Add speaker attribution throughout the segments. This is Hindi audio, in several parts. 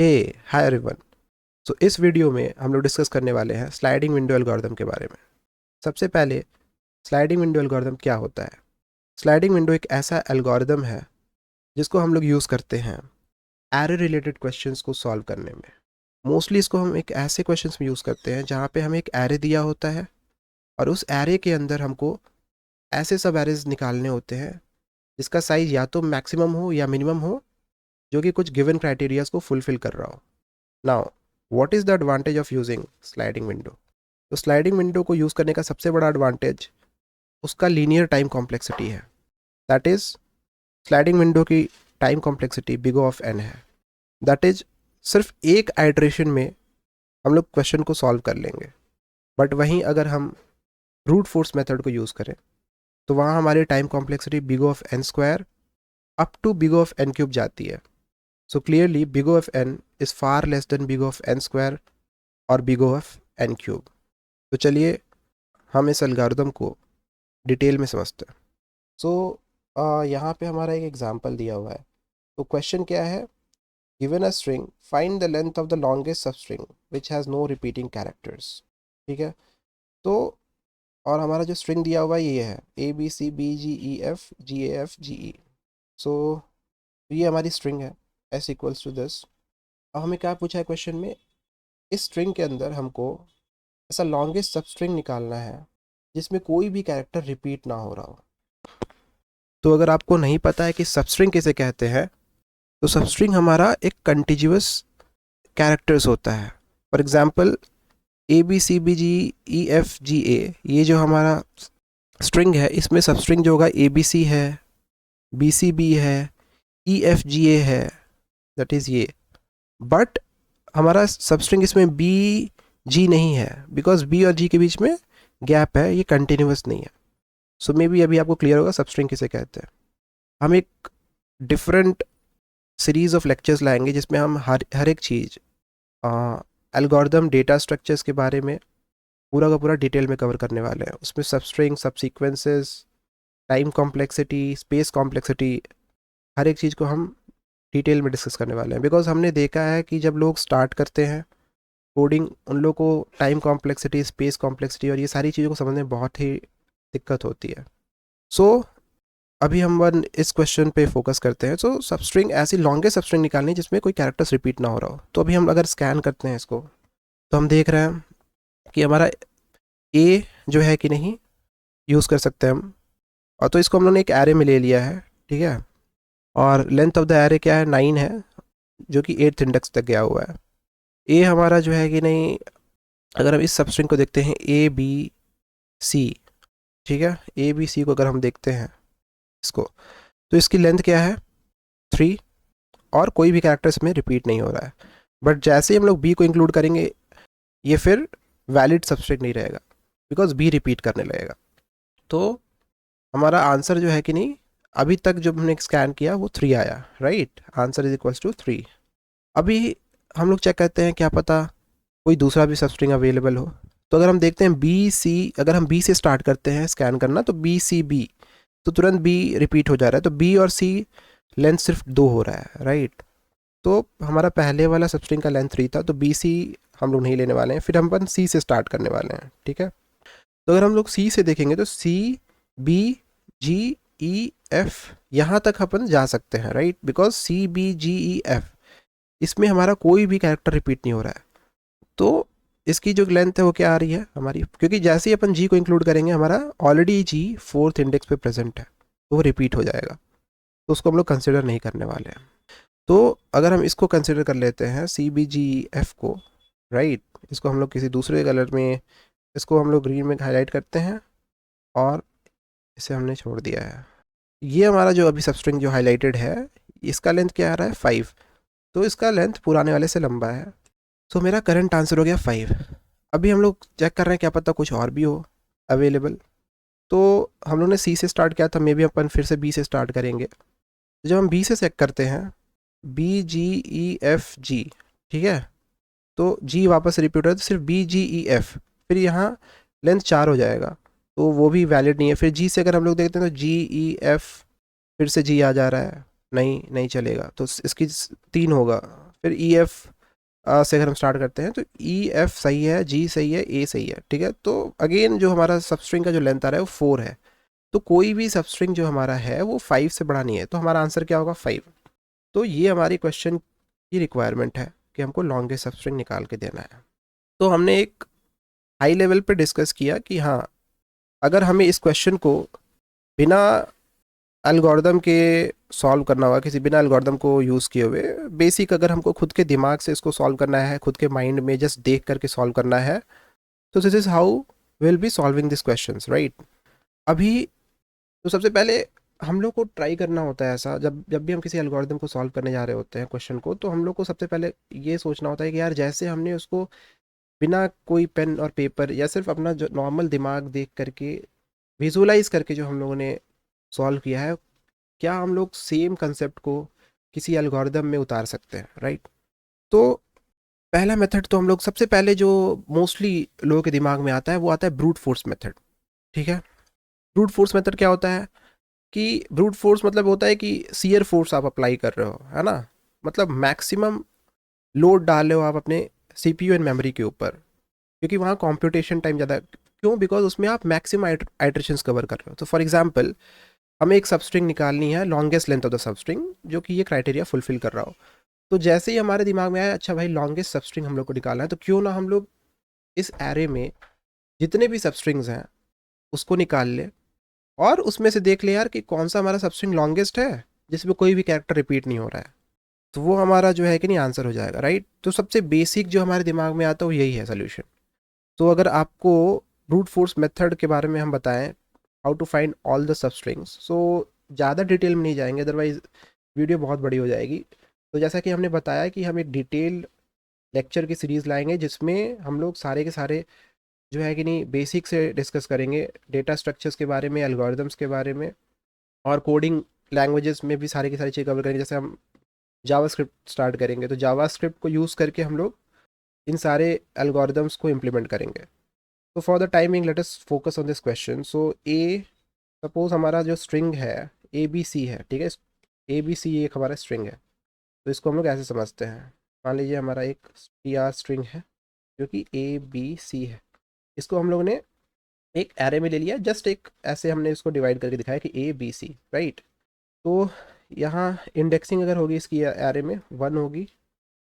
Speaker 1: Hi everyone. सो इस वीडियो में हम लोग डिस्कस करने वाले हैं स्लाइडिंग विंडो एल्गोरिथम के बारे में। सबसे पहले स्लाइडिंग विंडो एल्गोरिथम क्या होता है? स्लाइडिंग विंडो एक ऐसा एल्गोरिथम है जिसको हम लोग यूज़ करते हैं एरे रिलेटेड क्वेश्चंस को सॉल्व करने में। मोस्टली इसको हम एक ऐसे क्वेश्चंस में यूज़ करते हैं जहाँ पे हमें एक एरे दिया होता है और उस एरे के अंदर हमको ऐसे सब एरेज निकालने होते हैं जिसका साइज या तो मैक्सिमम हो या मिनिमम हो, जो कि कुछ गिवन क्राइटेरियाज को फुलफिल कर रहा हो। Now what is the advantage of using sliding window? तो स्लाइडिंग विंडो को यूज़ करने का सबसे बड़ा एडवांटेज उसका लीनियर टाइम कॉम्प्लेक्सिटी है। दैट इज़ स्लाइडिंग विंडो की time complexity big of N है। दैट इज सिर्फ एक आइट्रेशन में हम लोग क्वेश्चन को सॉल्व कर लेंगे। बट वहीं अगर हम ब्रूट फोर्स मेथड को यूज़ करें तो वहाँ हमारी time complexity big of N square up to big of N cube जाती है। So clearly big of N is far less than big of N square और बिग ऑफ एन क्यूब। तो चलिए हम इस एल्गोरिथम को डिटेल में समझते हैं। सो यहाँ पे हमारा एक एग्जांपल दिया हुआ है। तो क्वेश्चन क्या है? Given a string, find the length of the longest substring which has no repeating characters. ठीक है। तो और हमारा जो स्ट्रिंग दिया हुआ है ये है ABCBGEFGAFGE। सो ये हमारी स्ट्रिंग है S इक्वल्स टू दिस। अब हमें क्या पूछा है क्वेश्चन में? इस स्ट्रिंग के अंदर हमको ऐसा लॉन्गेस्ट सब स्ट्रिंग निकालना है जिसमें कोई भी कैरेक्टर रिपीट ना हो रहा हो। तो अगर आपको नहीं पता है कि सबस्ट्रिंग किसे कहते हैं, तो सबस्ट्रिंग हमारा एक कंटिन्यूअस कैरेक्टर्स होता है। फॉर एग्जांपल ABCBGEFGA, ये जो हमारा स्ट्रिंग है इसमें सबस्ट्रिंग जो होगा ABC है, BCB है, EFGA है, दैट इज़ ये। बट हमारा सबस्ट्रिंग इसमें BG नहीं है बिकॉज B और G के बीच में गैप है, ये कंटिन्यूअस नहीं है। सो मे बी अभी आपको क्लियर होगा सबस्ट्रिंग किसे कहते हैं। हम एक डिफरेंट सीरीज ऑफ लेक्चर्स लाएंगे जिसमें हम हर एक चीज़ एल्गोरिथम डेटा स्ट्रक्चर्स के बारे में पूरा का पूरा डिटेल में कवर करने वाले हैं। उसमें substring, subsequences, time complexity, space complexity, हर एक चीज़ को हम डिटेल में डिस्कस करने वाले हैं। बिकॉज हमने देखा है कि जब लोग स्टार्ट करते हैं कोडिंग, उन लोग को टाइम कॉम्प्लेक्सिटी, स्पेस कॉम्प्लेक्सिटी और ये सारी चीज़ों को समझने में बहुत ही दिक्कत होती है। सो अभी हम इस क्वेश्चन पे फोकस करते हैं। सो सबस्ट्रिंग, ऐसी लॉन्गेस्ट सबस्ट्रिंग निकालनी जिसमें कोई कैरेक्टर्स रिपीट ना हो रहा हो। तो अभी हम अगर स्कैन करते हैं इसको तो हम देख रहे हैं कि हमारा ए जो है कि नहीं यूज़ कर सकते हैं हम। और तो इसको हम लोगों ने एक एरे में ले लिया है, ठीक है। और लेंथ ऑफ द एरे क्या है? 9 है, जो कि 8th इंडेक्स तक गया हुआ है। ए हमारा जो है कि नहीं, अगर हम इस सबस्ट्रिंग को देखते हैं ABC, ठीक है, ABC को अगर हम देखते हैं इसको, तो इसकी लेंथ क्या है? 3, और कोई भी कैरेक्टर इसमें रिपीट नहीं हो रहा है। बट जैसे ही हम लोग बी को इंक्लूड करेंगे ये फिर वैलिड सबस्ट्रिंग नहीं रहेगा बिकॉज बी रिपीट करने लगेगा। तो हमारा आंसर जो है कि नहीं, अभी तक जब हमने स्कैन किया वो 3 आया, right. Answer is equals to 3। अभी हम लोग चेक करते हैं क्या पता कोई दूसरा भी सबस्ट्रिंग अवेलेबल हो। तो अगर हम देखते हैं BC, अगर हम B से स्टार्ट करते हैं स्कैन करना तो BCB, तो तुरंत B रिपीट हो जा रहा है। तो B और C लेंथ सिर्फ 2 हो रहा है, राइट। तो हमारा पहले वाला सबस्ट्रिंग का लेंथ 3 था, तो BC हम लोग नहीं लेने वाले हैं, फिर हम अपन C से स्टार्ट करने वाले हैं, ठीक है। तो अगर हम लोग C से देखेंगे तो CBGEF यहाँ तक अपन जा सकते हैं, राइट, बिकॉज CBGEF इसमें हमारा कोई भी कैरेक्टर रिपीट नहीं हो रहा है। तो इसकी जो लेंथ है वो क्या आ रही है हमारी, क्योंकि जैसे ही अपन G को इंक्लूड करेंगे हमारा ऑलरेडी G 4th इंडेक्स पे प्रेजेंट है, तो वो रिपीट हो जाएगा, तो उसको हम लोग कंसिडर नहीं करने वाले हैं। तो अगर हम इसको कंसिडर कर लेते हैं CBGF को, राइट, इसको हम लोग किसी दूसरे कलर में, इसको हम लोग ग्रीन में हाईलाइट करते हैं और इसे हमने छोड़ दिया है। ये हमारा जो अभी सबस्ट्रिंग जो हाईलाइटेड है इसका लेंथ क्या आ रहा है? 5। तो इसका लेंथ पुराने वाले से लंबा है। तो मेरा करंट आंसर हो गया 5। अभी हम लोग चेक कर रहे हैं क्या पता कुछ और भी हो अवेलेबल। तो हम लोग ने C से स्टार्ट किया था, मे बी अपन फिर से B से स्टार्ट करेंगे। तो जब हम B से चेक करते हैं BGEFG, ठीक है, तो G वापस रिपीट हो तो सिर्फ BGEF, फिर यहाँ लेंथ 4 हो जाएगा, तो वो भी वैलिड नहीं है। फिर G से अगर हम लोग देखते हैं तो GEF, फिर से G आ जा रहा है, नहीं नहीं चलेगा, तो इसकी 3 होगा, फिर ई एफ से अगर हम स्टार्ट करते हैं तो ई एफ सही है, जी सही है, ए सही है, ठीक है। तो अगेन जो हमारा सबस्ट्रिंग का जो लेंथ आ रहा है वो 4 है, तो कोई भी सबस्ट्रिंग जो हमारा है वो 5 से बड़ा नहीं है, तो हमारा आंसर क्या होगा 5। तो ये हमारी क्वेश्चन की रिक्वायरमेंट है कि हमको लॉन्गेस्ट सबस्ट्रिंग निकाल के देना है। तो हमने एक हाई लेवल पे डिस्कस किया कि हाँ, अगर हमें इस क्वेश्चन को बिना एल्गोरिदम के सॉल्व करना होगा, किसी बिना एल्गोरिदम को यूज़ किए हुए, बेसिक अगर हमको खुद के दिमाग से इसको सॉल्व करना है, खुद के माइंड में जस्ट देख करके सॉल्व करना है, तो this is how will be solving this questions, right. अभी तो सबसे पहले हम लोग को ट्राई करना होता है ऐसा, जब जब भी हम किसी एल्गोरिदम को सॉल्व करने जा रहे होते हैं क्वेश्चन को, तो हम लोग को सबसे पहले ये सोचना होता है कि यार जैसे हमने उसको बिना कोई पेन और पेपर या सिर्फ अपना जो नॉर्मल दिमाग देख करके विजुलाइज करके जो हम लोगों ने सॉल्व किया है, क्या हम लोग सेम कंसेप्ट को किसी एल्गोरिदम में उतार सकते हैं, राइट। तो पहला मेथड तो हम लोग सबसे पहले जो मोस्टली लोगों के दिमाग में आता है वो आता है ब्रूट फोर्स मेथड, ठीक है। ब्रूट फोर्स मेथड क्या होता है कि ब्रूट फोर्स मतलब होता है कि सीयर फोर्स आप अप्लाई कर रहे हो, है ना, मतलब मैक्सिमम लोड डाल रहे हो आप अपने सीपीयू एंड मेमोरी के ऊपर, क्योंकि वहाँ कंप्यूटेशन टाइम ज़्यादा, क्यों, बिकॉज उसमें आप मैक्सिमम आइट्रेशंस कवर कर रहे हो। तो फॉर एग्जांपल हमें एक सबस्ट्रिंग निकालनी है, longest length of the substring, जो कि ये क्राइटेरिया फुलफिल कर रहा हो। तो जैसे ही हमारे दिमाग में आया अच्छा भाई लॉन्गेस्ट सबस्ट्रिंग हम लोग को निकालना है, तो क्यों ना हम लोग इस एरे में जितने भी सबस्ट्रिंग्स हैं उसको निकाल ले और उसमें से देख ले यार कि कौन सा हमारा सबस्ट्रिंग लॉन्गेस्ट है जिसमें कोई भी कैरेक्टर रिपीट नहीं हो रहा है, तो वो हमारा जो है कि नहीं आंसर हो जाएगा, राइट। तो सबसे बेसिक जो हमारे दिमाग में आता है वो यही है सोल्यूशन। तो अगर आपको ब्रूट फोर्स मेथड के बारे में हम बताएं, how to find all the substrings, so ज़्यादा डिटेल में नहीं जाएंगे अदरवाइज वीडियो बहुत बड़ी हो जाएगी। तो जैसा कि हमने बताया कि हम एक डिटेल लेक्चर की सीरीज़ लाएंगे जिसमें हम लोग सारे के सारे जो है कि नहीं बेसिक से डिस्कस करेंगे, डेटा स्ट्रक्चर्स के बारे में, एल्गोरिदम्स के बारे में, और कोडिंग लैंग्वेजेस में भी सारी की सारी चीज़ कवर करेंगे। जैसे हम जावास्क्रिप्ट स्टार्ट करेंगे तो जावास्क्रिप्ट को यूज़ करके हम लोग इन सारे एल्गोरिदम्स को इम्प्लीमेंट करेंगे। तो for the timing let us focus on this question. So A, suppose हमारा जो स्ट्रिंग है ए बी सी है, ठीक है, ए बी सी एक हमारा स्ट्रिंग है। तो इसको हम लोग ऐसे समझते हैं, मान लीजिए हमारा एक टी आर स्ट्रिंग है जो कि ए बी सी है। इसको हम लोग ने एक एरे में ले लिया, जस्ट एक ऐसे हमने इसको डिवाइड करके दिखाया कि ए बी सी, राइट। तो यहाँ इंडेक्सिंग अगर होगी इसकी एरे में 1 होगी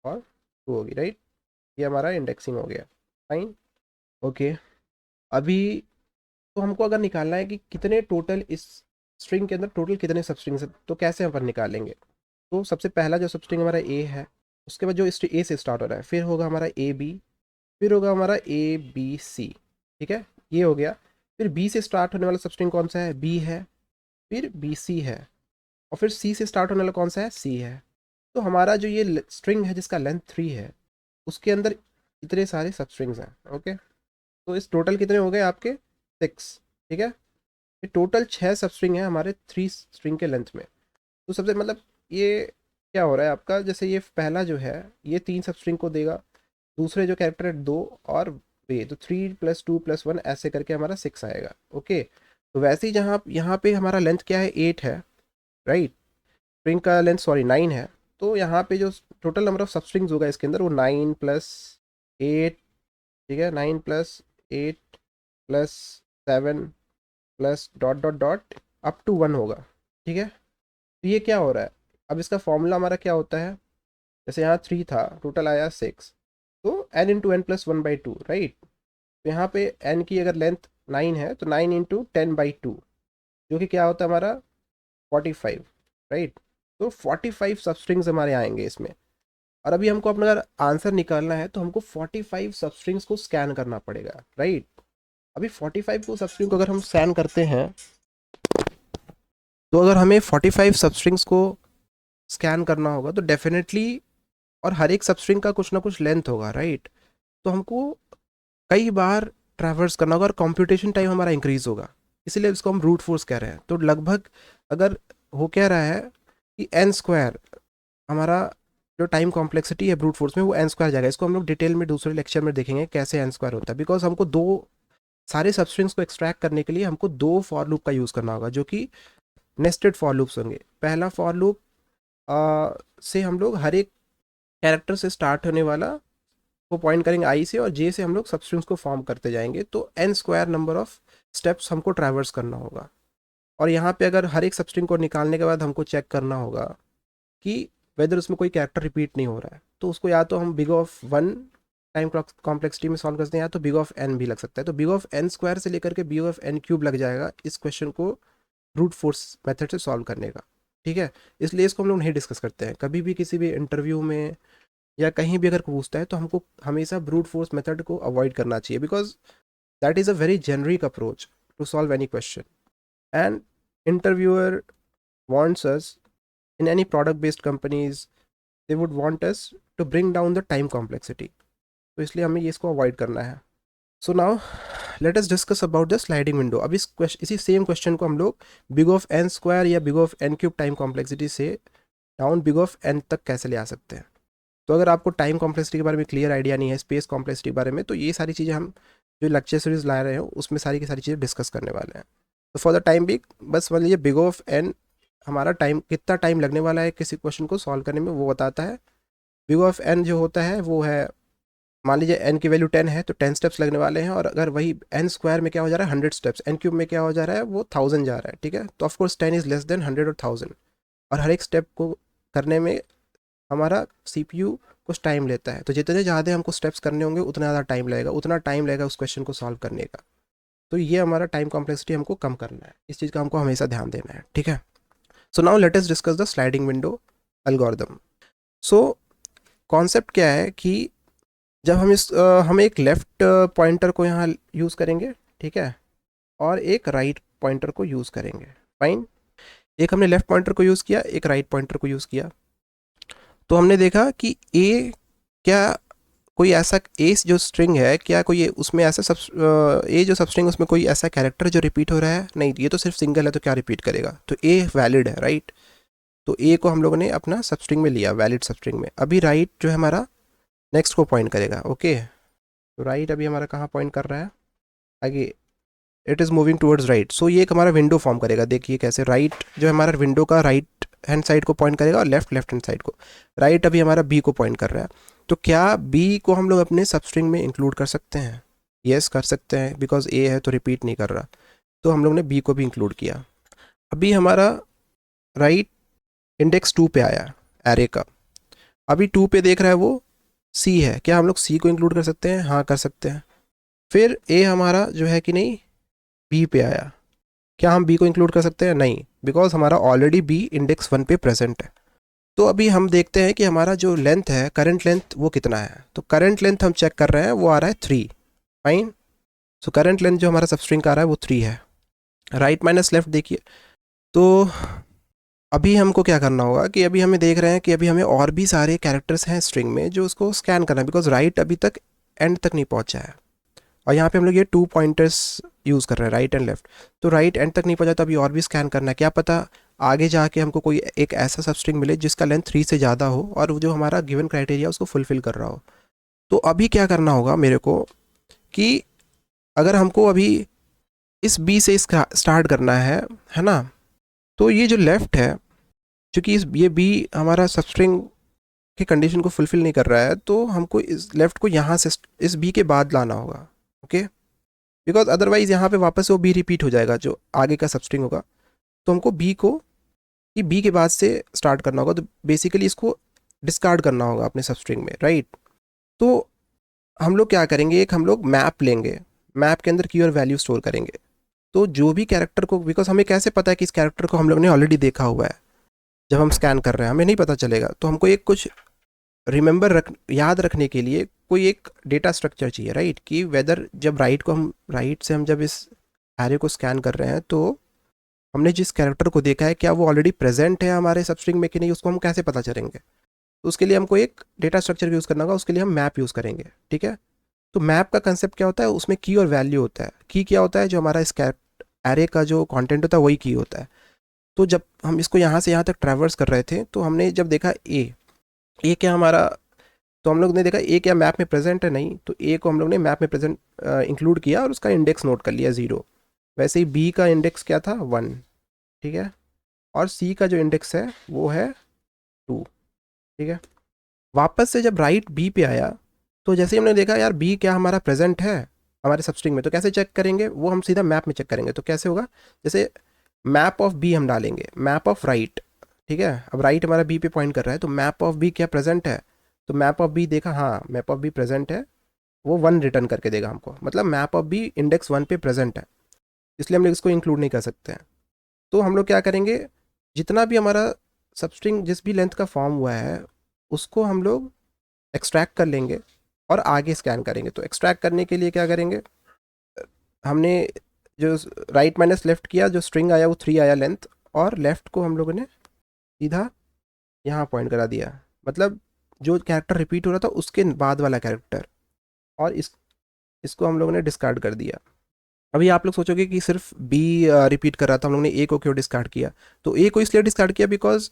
Speaker 1: और 2 होगी, राइट। ये हमारा इंडेक्सिंग हो गया, फाइन, ओके। अभी तो हमको अगर निकालना है कि कितने टोटल इस स्ट्रिंग के अंदर टोटल कितने सब स्ट्रिंग्स हैं, तो कैसे हम अपन निकालेंगे। तो सबसे पहला जो सब स्ट्रिंग हमारा ए है, उसके बाद जो ए से स्टार्ट हो रहा है, फिर होगा हमारा ए बी, फिर होगा हमारा ए बी सी, ठीक है, ये हो गया। फिर बी से स्टार्ट होने वाला सब स्ट्रिंग कौन सा है, बी है, फिर बी सी है, और फिर सी से स्टार्ट होने वाला कौन सा है, सी है। तो हमारा जो ये स्ट्रिंग है जिसका लेंथ 3 है, उसके अंदर इतने सारे सब स्ट्रिंग्स हैं, ओके। तो इस टोटल कितने हो गए आपके 6, ठीक है। ये टोटल 6 सब स्ट्रिंग है हमारे 3 स्ट्रिंग के लेंथ में। तो सबसे मतलब ये क्या हो रहा है आपका, जैसे ये पहला जो है ये 3 सब स्ट्रिंग को देगा, दूसरे जो कैरेक्टर है 2, और ये तो 3 + 2 + 1 ऐसे करके हमारा 6 आएगा, ओके। तो वैसे ही जहाँ यहाँ पे हमारा लेंथ क्या है 8 है, राइट, स्ट्रिंग का लेंथ सॉरी 9 है। तो यहाँ पे जो टोटल नंबर ऑफ सब स्ट्रिंग्स होगा इसके अंदर वो 9 + 8, ठीक है, 9 + 8 + 7 + dot dot dot up to 1 होगा, ठीक है। तो ये क्या हो रहा है, अब इसका फॉर्मूला हमारा क्या होता है, जैसे यहाँ 3 था, टोटल आया 6, तो n × n + 1/2, राइट। तो यहाँ पे n की अगर लेंथ 9 है तो 9 × 10/2, जो कि क्या होता है हमारा 45, राइट। तो 45 सब स्ट्रिंग्स हमारे आएंगे इसमें। और अभी हमको अपना अगर आंसर निकालना है तो हमको 45 सब स्ट्रिंग्स को स्कैन करना पड़ेगा, राइट। अभी 45 को सब स्ट्रिंग को अगर हम स्कैन करते हैं, तो अगर हमें 45 सब स्ट्रिंग्स को स्कैन करना होगा तो डेफिनेटली, और हर एक सब स्ट्रिंग का कुछ ना कुछ लेंथ होगा, राइट। तो हमको कई बार ट्रैवर्स करना होगा और कंप्यूटेशन टाइम हमारा इंक्रीज होगा, इसलिए इसको हम रूट फोर्स कह रहे हैं। तो लगभग अगर हो क्या रहा है कि n² हमारा जो टाइम कॉम्प्लेक्सिटी है ब्रूट फोर्स में वो n² जाएगा। इसको हम लोग डिटेल में दूसरे लेक्चर में देखेंगे कैसे n² होता है, बिकॉज हमको दो सारे सबस्ट्रिंग्स को एक्सट्रैक्ट करने के लिए हमको 2 फॉर लूप का यूज़ करना होगा, जो कि नेस्टेड फॉर लूप्स होंगे। पहला फॉर लूप से हम लोग हर एक कैरेक्टर से स्टार्ट होने वाला वो पॉइंट करेंगे आई से, और जे से हम लोग सबस्ट्रिंग्स को फॉर्म करते जाएंगे। तो n square number of steps हमको ट्रैवर्स करना होगा। और यहाँ पे अगर हर एक सबस्ट्रिंग को निकालने के बाद हमको चेक करना होगा कि वेदर उसमें कोई कैरेक्टर रिपीट नहीं हो रहा है, तो उसको या तो हम big of one time complexity में सॉल्व करते हैं, या तो बिग ऑफ एन भी लग सकता है। तो बिग ऑफ एन स्क्वायर से लेकर के बिग ऑफ एन क्यूब लग जाएगा इस क्वेश्चन को ब्रूट फोर्स मेथड से सॉल्व करने का। ठीक है, इसलिए इसको हम लोग नहीं डिस्कस करते हैं कभी भी किसी भी इंटरव्यू में या कहीं भी अगर पूछता है, तो हमको हमेशा ब्रूट फोर्स मेथड को अवॉइड करना चाहिए, because that is a very generic approach to solve any question. And interviewer wants us in any product based companies, they would want us to bring down the time complexity, तो इसलिए हमें ये इसको अवॉइड करना है। So now let us discuss about the sliding window. अब इसी सेम क्वेश्चन को हम लोग बिग ऑफ एन स्क्वायर या big of N cube time complexity से डाउन बिग ऑफ एन तक कैसे ले आ सकते हैं। तो अगर आपको टाइम कॉम्प्लेक्सिटी के बारे में क्लियर आइडिया नहीं है, स्पेस कॉम्प्लेक्सिटी के बारे में, तो ये सारी चीज़ें हम जो लेक्चर सीरीज ला रहे हो उसमें सारी की सारी चीज़ें डिस्कस करने वाले हैं। तो फॉर द टाइम बिग बस मान लीजिए बिग ऑफ एन हमारा टाइम कितना टाइम लगने वाला है किसी क्वेश्चन को सॉल्व करने में वो बताता है। बिग ऑफ एन जो होता है वो है, मान लीजिए एन की वैल्यू 10 है तो 10 स्टेप्स लगने वाले हैं, और अगर वही एन स्क्वायर में क्या हो जा रहा है 100 स्टेप्स, एन क्यूब में क्या हो जा रहा है वो 1000 जा रहा है। ठीक है, तो ऑफकोर्स 10 इज़ लेस देन 100 और 1000, और हर एक स्टेप को करने में हमारा CPU कुछ टाइम लेता है। तो जितने ज़्यादा हमको स्टेप्स करने होंगे उतना ज़्यादा टाइम लगेगा, उतना टाइम लगेगा उस क्वेश्चन को सॉल्व करने का। तो ये हमारा टाइम कॉम्प्लेक्सिटी हमको कम करना है, इस चीज़ का हमको हमेशा ध्यान देना है। ठीक है, so now let us discuss the sliding window algorithm. So concept क्या है कि जब हम एक लेफ़्ट पॉइंटर को यहाँ यूज़ करेंगे, ठीक है, और एक राइट पॉइंटर को यूज़ करेंगे। फाइन, एक हमने लेफ़्ट पॉइंटर को यूज़ किया, एक राइट पॉइंटर को यूज़ किया। तो हमने देखा कि ए क्या कोई ऐसा ए जो स्ट्रिंग है क्या कोई उसमें ऐसा ए जो सब स्ट्रिंग उसमें कोई ऐसा कैरेक्टर जो रिपीट हो रहा है? नहीं, ये तो सिर्फ सिंगल है तो क्या रिपीट करेगा, तो ए वैलिड है, राइट। तो ए को हम लोगों ने अपना सब स्ट्रिंग में लिया, वैलिड सब स्ट्रिंग में। अभी राइट जो है हमारा नेक्स्ट को पॉइंट करेगा। ओके, तो राइट अभी हमारा कहाँ पॉइंट कर रहा है, आगे, it is moving towards right. So ये एक हमारा विंडो फॉर्म करेगा। देखिए कैसे, राइट जो हमारा विंडो का राइट हैंड साइड को पॉइंट करेगा और लेफ्ट हैंड साइड को। राइट अभी हमारा बी को पॉइंट कर रहा है, तो क्या बी को हम लोग अपने सबस्ट्रिंग में इंक्लूड कर सकते हैं? यस कर सकते हैं, बिकॉज ए है तो रिपीट नहीं कर रहा, तो हम लोग ने बी को भी इंक्लूड किया। अभी हमारा राइट इंडेक्स 2 पे आया एरे का, अभी 2 पे देख रहा है वो सी है, क्या हम लोग सी को इंक्लूड कर सकते हैं? हाँ कर सकते हैं। फिर ए हमारा जो है कि नहीं बी पे आया, क्या हम बी को इंक्लूड कर सकते हैं? नहीं, बिकॉज हमारा ऑलरेडी बी इंडेक्स 1 पे प्रेजेंट है। तो अभी हम देखते हैं कि हमारा जो लेंथ है, करंट लेंथ, वो कितना है। तो करंट लेंथ हम चेक कर रहे हैं, वो आ रहा है 3। फाइन, सो करंट लेंथ जो हमारा सबस्ट्रिंग का आ रहा है वो 3 है। राइट माइनस लेफ्ट देखिए, तो अभी हमको क्या करना होगा कि अभी हमें देख रहे हैं कि अभी हमें और भी सारे कैरेक्टर्स हैं स्ट्रिंग में जो उसको स्कैन करना है, बिकॉज राइट अभी तक एंड तक नहीं पहुंचा है। और यहाँ पे हम लोग ये 2 पॉइंटर्स यूज़ कर रहे हैं, राइट एंड लेफ्ट। तो राइट एंड तक नहीं पहुंचा, तो अभी और भी स्कैन करना है। क्या पता आगे जाके हमको कोई एक ऐसा सबस्ट्रिंग मिले जिसका लेंथ 3 से ज़्यादा हो और जो हमारा गिवन क्राइटेरिया उसको फुलफिल कर रहा हो। तो अभी क्या करना होगा मेरे को कि अगर हमको अभी इस बी से स्टार्ट करना है ना, तो ये जो लेफ़्ट है, चूँकि ये बी हमारा सबस्ट्रिंग की कंडीशन को फुलफिल नहीं कर रहा है, तो हमको इस लेफ़्ट को यहाँ से इस बी के बाद लाना होगा। ओके, बिकॉज अदरवाइज़ यहाँ पे वापस वो बी रिपीट हो जाएगा जो आगे का सबस्ट्रिंग होगा। तो हमको बी को ये बी के बाद से स्टार्ट करना होगा, तो बेसिकली इसको डिस्कार्ड करना होगा अपने सबस्ट्रिंग में, राइट। तो हम लोग क्या करेंगे, एक हम लोग मैप लेंगे, मैप के अंदर की और वैल्यू स्टोर करेंगे। तो जो भी कैरेक्टर को, बिकॉज हमें कैसे पता है कि इस कैरेक्टर को हम लोग ने ऑलरेडी देखा हुआ है, जब हम स्कैन कर रहे हैं हमें नहीं पता चलेगा। तो हमको एक कुछ याद रखने के लिए कोई एक डेटा स्ट्रक्चर चाहिए, राइट, कि वेदर जब राइट से हम जब इस एरे को स्कैन कर रहे हैं, तो हमने जिस कैरेक्टर को देखा है क्या वो ऑलरेडी प्रेजेंट है हमारे सबस्ट्रिंग में कि नहीं, उसको हम कैसे पता चलेंगे। तो उसके लिए हमको एक डेटा स्ट्रक्चर यूज़ करना होगा, उसके लिए हम मैप यूज़ करेंगे। ठीक है, तो मैप का कंसेप्ट क्या होता है, उसमें की और वैल्यू होता है। की क्या होता है, जो हमारा इस एरे का जो कंटेंट होता है वही की होता है। तो जब हम इसको यहाँ से यहाँ तक ट्रैवर्स कर रहे थे, तो हमने जब देखा ए क्या हमारा, तो हम लोग ने देखा ए क्या मैप में प्रेजेंट है, नहीं, तो ए को हम लोग ने मैप में प्रेजेंट इंक्लूड किया और उसका इंडेक्स नोट कर लिया 0। वैसे ही बी का इंडेक्स क्या था 1, ठीक है, और सी का जो इंडेक्स है वो है 2, ठीक है, वापस से जब राइट बी पे आया तो जैसे ही हमने देखा यार बी क्या हमारा प्रेजेंट है हमारे सबस्ट्रिंग में, तो कैसे चेक करेंगे, वो हम सीधा मैप में चेक करेंगे। तो कैसे होगा, जैसे मैप ऑफ बी हम डालेंगे, मैप ऑफ राइट, ठीक है। अब राइट हमारा बी पे पॉइंट कर रहा है, तो मैप ऑफ बी क्या प्रेजेंट है, तो मैप ऑफ बी देखा, हाँ मैप ऑफ बी प्रेजेंट है, वो 1 रिटर्न करके देगा हमको, मतलब मैप ऑफ बी इंडेक्स 1 पे प्रेजेंट है, इसलिए हम लोग इसको इंक्लूड नहीं कर सकते हैं। तो हम लोग क्या करेंगे, जितना भी हमारा सबस्ट्रिंग जिस भी लेंथ का फॉर्म हुआ है उसको हम लोग एक्सट्रैक्ट कर लेंगे और आगे स्कैन करेंगे। तो एक्सट्रैक्ट करने के लिए क्या करेंगे, हमने जो राइट माइनस लेफ्ट किया, जो स्ट्रिंग आया वो 3 आया लेंथ, और लेफ्ट को हम लोगों ने सीधा यहाँ पॉइंट करा दिया, मतलब जो कैरेक्टर रिपीट हो रहा था उसके बाद वाला कैरेक्टर, और इसको हम लोगों ने डिस्कार्ड कर दिया। अभी आप लोग सोचोगे कि सिर्फ बी रिपीट कर रहा था, हम लोग ने ए को क्यों डिस्कार्ड किया, तो ए को इसलिए डिस्कार्ड किया बिकॉज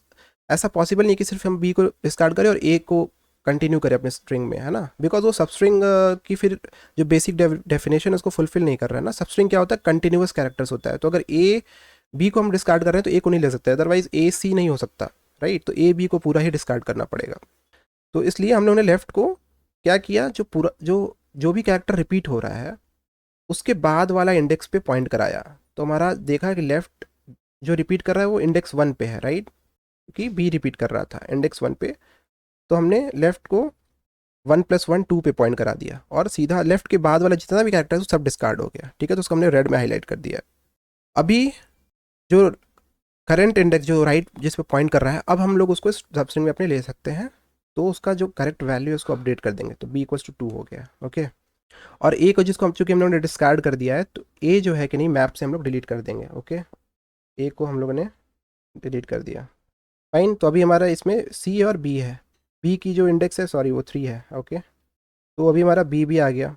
Speaker 1: ऐसा पॉसिबल नहीं कि सिर्फ हम बी को डिस्कार्ड करें और ए को कंटिन्यू करें अपने स्ट्रिंग में, है ना, बिकॉज वो सब स्ट्रिंग की फिर जो बेसिक डेफिनेशन है उसको फुलफिल नहीं कर रहा है ना। सब स्ट्रिंग क्या होता है, कंटिन्यूअस कैरेक्टर्स होता है, तो अगर ए बी को हम डिस्कार्ड कर रहे हैं तो ए को नहीं ले सकते, अदरवाइज ए सी नहीं हो सकता, राइट, तो ए बी को पूरा ही डिस्कार्ड करना पड़ेगा। तो इसलिए हम लोगों ने लेफ्ट को क्या किया, जो पूरा जो भी कैरेक्टर रिपीट हो रहा है उसके बाद वाला इंडेक्स पे पॉइंट कराया। तो हमारा देखा कि लेफ्ट जो रिपीट कर रहा है वो इंडेक्स 1 पे है, राइट, क्योंकि बी रिपीट कर रहा था इंडेक्स 1 पे, तो हमने लेफ्ट को 1 + 1 2 पे पॉइंट करा दिया, और सीधा लेफ्ट के बाद वाला जितना भी कैरेक्टर है वो सब डिस्कार्ड हो गया, ठीक है, तो उसको हमने रेड में हाईलाइट कर दिया। अभी जो करंट इंडेक्स जो राइट जिस पे पॉइंट कर रहा है, अब हम लोग उसको सबस्ट्रिंग में अपने ले सकते हैं, तो उसका जो करेक्ट वैल्यू है उसको अपडेट कर देंगे, तो b = 2 हो गया, ओके। और ए को जिसको हम चूंकि हम लोगों ने डिस्कार्ड कर दिया है, तो ए जो है कि नहीं मैप से हम लोग डिलीट कर देंगे, ओके, ए को हम लोगों ने डिलीट कर दिया, फाइन। तो अभी हमारा इसमें सी और बी है, बी की जो इंडेक्स है सॉरी वो 3 है, ओके, तो अभी हमारा बी भी आ गया